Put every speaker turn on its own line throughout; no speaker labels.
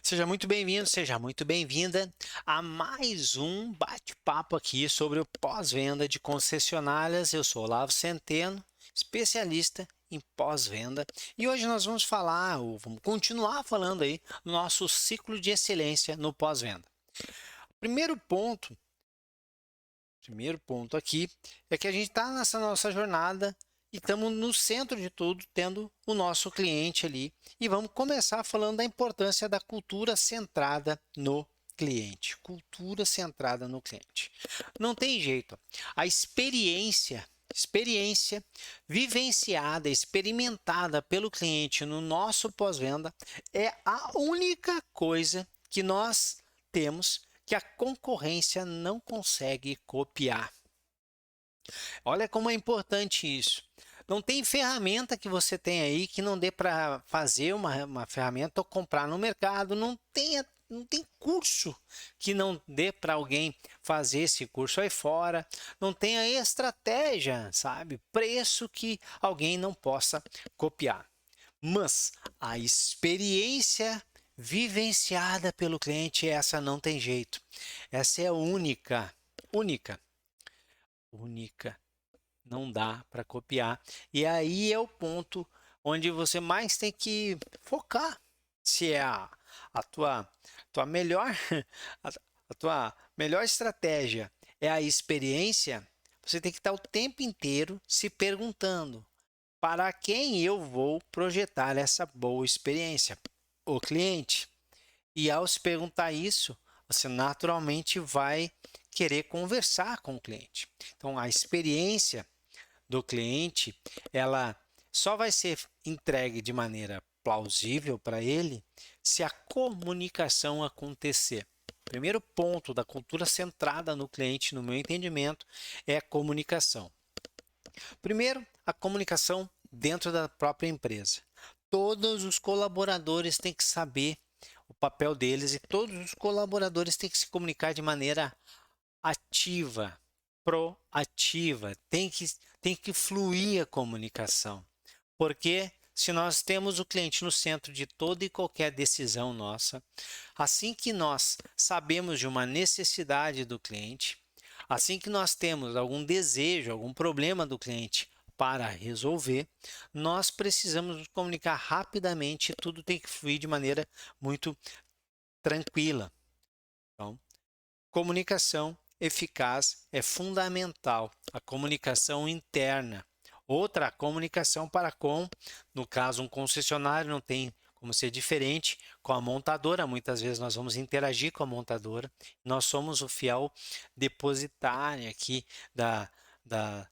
Seja muito bem-vindo, seja muito bem-vinda a mais um bate-papo aqui sobre o pós-venda de concessionárias. Eu sou Olavo Centeno, especialista em pós-venda, e hoje nós vamos falar, ou vamos continuar falando aí, do nosso ciclo de excelência no pós-venda. Primeiro ponto, primeiro ponto aqui é que a gente está nessa nossa jornada e estamos no centro de tudo, tendo o nosso cliente ali. E vamos começar falando da importância da cultura centrada no cliente. Cultura centrada no cliente. Não tem jeito. A experiência vivenciada, experimentada pelo cliente no nosso pós-venda é a única coisa que nós temos que a concorrência não consegue copiar. Olha como é importante isso. Não tem ferramenta que você tem aí que não dê para fazer uma ferramenta ou comprar no mercado. Não tem curso que não dê para alguém fazer esse curso aí fora. Não tem a estratégia, sabe? Preço que alguém não possa copiar. Mas a experiência vivenciada pelo cliente, essa não tem jeito. Essa é única, única, única. Não dá para copiar. E aí é o ponto onde você mais tem que focar. Se é a tua melhor a, a tua melhor estratégia é a experiência, você tem que estar o tempo inteiro se perguntando: para quem eu vou projetar essa boa experiência? O cliente. E ao se perguntar isso, você naturalmente vai querer conversar com o cliente. Então, a experiência do cliente, ela só vai ser entregue de maneira plausível para ele se a comunicação acontecer. O primeiro ponto da cultura centrada no cliente, no meu entendimento, é a comunicação. Primeiro, a comunicação dentro da própria empresa. Todos os colaboradores têm que saber o papel deles e todos os colaboradores têm que se comunicar de maneira ativa, proativa, tem que fluir a comunicação. Porque se nós temos o cliente no centro de toda e qualquer decisão nossa, assim que nós sabemos de uma necessidade do cliente, assim que nós temos algum desejo, algum problema do cliente para resolver, nós precisamos nos comunicar rapidamente e tudo tem que fluir de maneira muito tranquila. Então, comunicação eficaz é fundamental. A comunicação interna. Outra, a comunicação para com, no caso, um concessionário não tem como ser diferente com a montadora. Muitas vezes nós vamos interagir com a montadora. Nós somos o fiel depositário aqui da, da,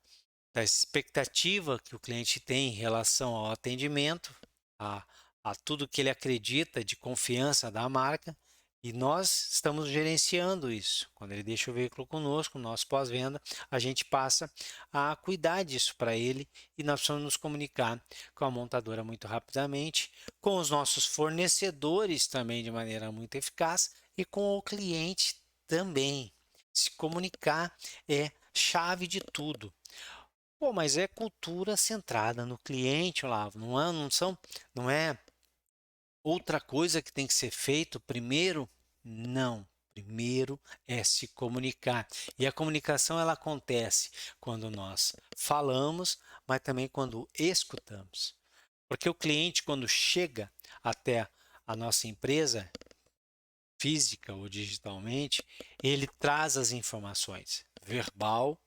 da expectativa que o cliente tem em relação ao atendimento, a, a tudo que ele acredita de confiança da marca. E nós estamos gerenciando isso. Quando ele deixa o veículo conosco, no nosso pós-venda, a gente passa a cuidar disso para ele e nós precisamos nos comunicar com a montadora muito rapidamente, com os nossos fornecedores também de maneira muito eficaz e com o cliente também. Se comunicar é chave de tudo. Pô, mas é cultura centrada no cliente, Olavo. Não é outra coisa que tem que ser feito primeiro? Não. Primeiro é se comunicar. E a comunicação ela acontece quando nós falamos, mas também quando escutamos. Porque o cliente, quando chega até a nossa empresa, física ou digitalmente, ele traz as informações, verbal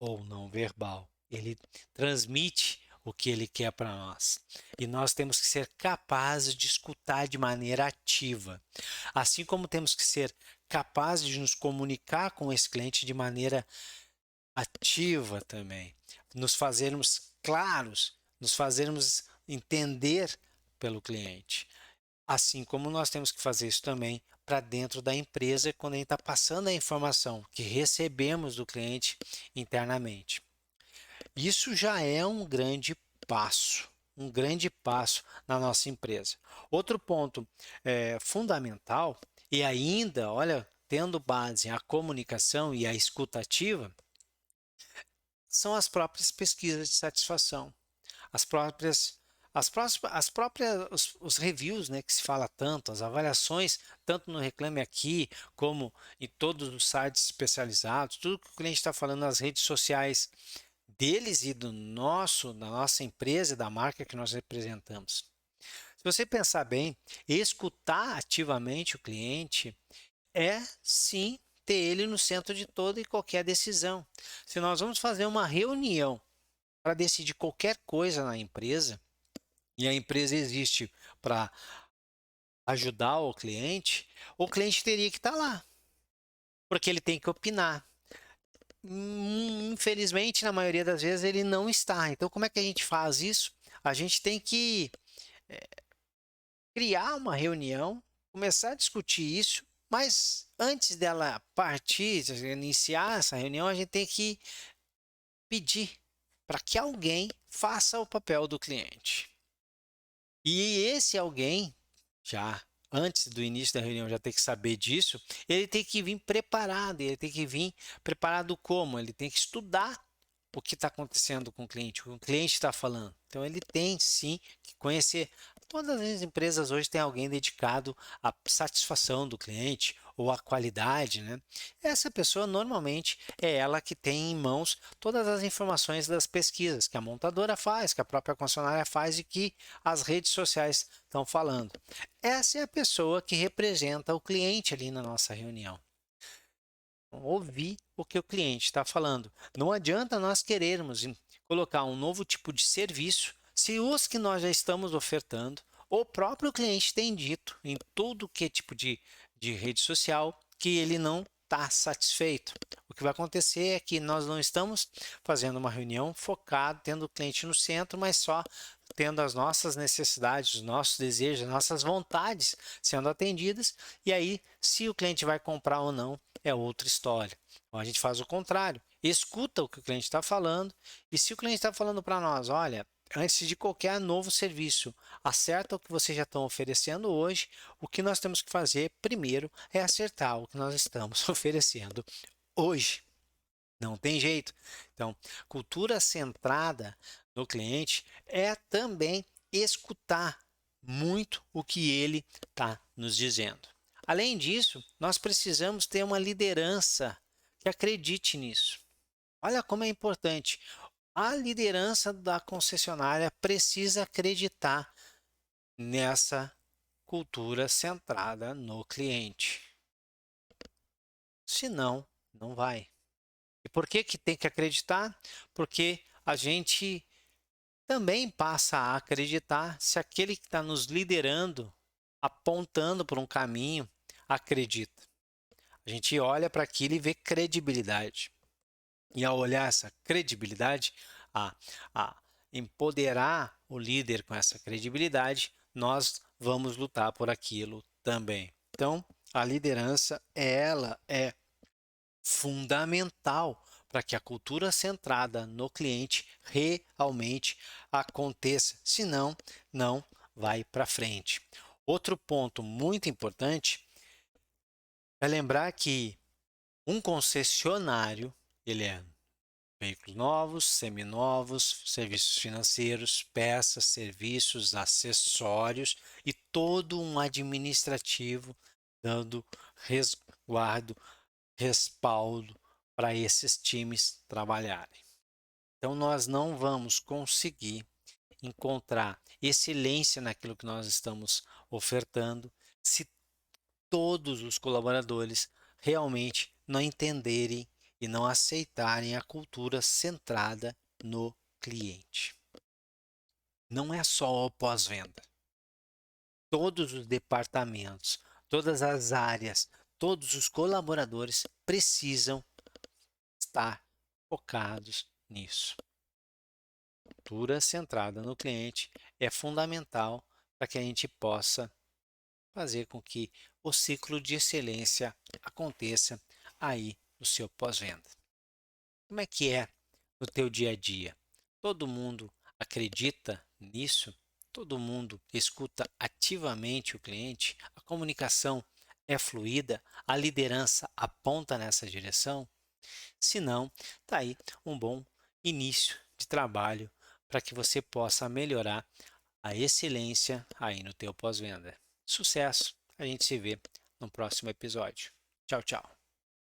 ou não verbal. Ele transmite o que ele quer para nós. E nós temos que ser capazes de escutar de maneira ativa. Assim como temos que ser capazes de nos comunicar com esse cliente de maneira ativa também. Nos fazermos claros, nos fazermos entender pelo cliente. Assim como nós temos que fazer isso também para dentro da empresa quando a gente está passando a informação que recebemos do cliente internamente. Isso já é um grande passo na nossa empresa. Outro ponto fundamental, e ainda, olha, tendo base a comunicação e a escutativa, são as próprias pesquisas de satisfação, as próprias as próprias, os reviews, né, que se fala tanto, as avaliações, tanto no Reclame Aqui, como em todos os sites especializados, tudo que o cliente está falando nas redes sociais deles e do nosso, da nossa empresa e da marca que nós representamos. Se você pensar bem, escutar ativamente o cliente é sim ter ele no centro de toda e qualquer decisão. Se nós vamos fazer uma reunião para decidir qualquer coisa na empresa, e a empresa existe para ajudar o cliente teria que estar lá, porque ele tem que opinar. Infelizmente, na maioria das vezes, ele não está. Então, como é que a gente faz isso? A gente tem que criar uma reunião, começar a discutir isso, mas antes dela partir, iniciar essa reunião, a gente tem que pedir para que alguém faça o papel do cliente. E esse alguém, já antes do início da reunião, já tem que saber disso, ele tem que vir preparado. Ele tem que vir preparado como? Ele tem que estudar o que está acontecendo com o cliente está falando. Então, ele tem sim que conhecer. Todas as empresas hoje têm alguém dedicado à satisfação do cliente ou à qualidade, né? Essa pessoa normalmente é ela que tem em mãos todas as informações das pesquisas que a montadora faz, que a própria concessionária faz e que as redes sociais estão falando. Essa é a pessoa que representa o cliente ali na nossa reunião. Ouvir o que o cliente está falando. Não adianta nós querermos colocar um novo tipo de serviço se os que nós já estamos ofertando, o próprio cliente tem dito em todo que tipo de rede social que ele não está satisfeito. O que vai acontecer é que nós não estamos fazendo uma reunião focada, tendo o cliente no centro, mas só tendo as nossas necessidades, os nossos desejos, as nossas vontades sendo atendidas, e aí se o cliente vai comprar ou não é outra história. Então a gente faz o contrário, escuta o que o cliente está falando, e se o cliente está falando para nós, olha, antes de qualquer novo serviço, acerta o que vocês já estão oferecendo hoje, o que nós temos que fazer primeiro é acertar o que nós estamos oferecendo hoje. Não tem jeito. Então, cultura centrada no cliente é também escutar muito o que ele está nos dizendo. Além disso, nós precisamos ter uma liderança que acredite nisso. Olha como é importante. A liderança da concessionária precisa acreditar nessa cultura centrada no cliente. Senão, não vai. E por que que tem que acreditar? Porque a gente também passa a acreditar se aquele que está nos liderando, apontando por um caminho, acredita. A gente olha para aquilo e vê credibilidade. E ao olhar essa credibilidade, a empoderar o líder com essa credibilidade, nós vamos lutar por aquilo também. Então, a liderança, ela é fundamental para que a cultura centrada no cliente realmente aconteça, senão não vai para frente. Outro ponto muito importante é lembrar que um concessionário, ele é veículos novos, seminovos, serviços financeiros, peças, serviços, acessórios e todo um administrativo dando resguardo, respaldo para esses times trabalharem. Então, nós não vamos conseguir encontrar excelência naquilo que nós estamos ofertando se todos os colaboradores realmente não entenderem e não aceitarem a cultura centrada no cliente. Não é só o pós-venda. Todos os departamentos, todas as áreas, todos os colaboradores precisam estar focados nisso. Cultura centrada no cliente é fundamental para que a gente possa fazer com que o ciclo de excelência aconteça aí no seu pós-venda. Como é que é no teu dia a dia? Todo mundo acredita nisso? Todo mundo escuta ativamente o cliente? A comunicação é fluida? A liderança aponta nessa direção? Se não, está aí um bom início de trabalho para que você possa melhorar a excelência aí no teu pós-venda. Sucesso! A gente se vê no próximo episódio. Tchau, tchau.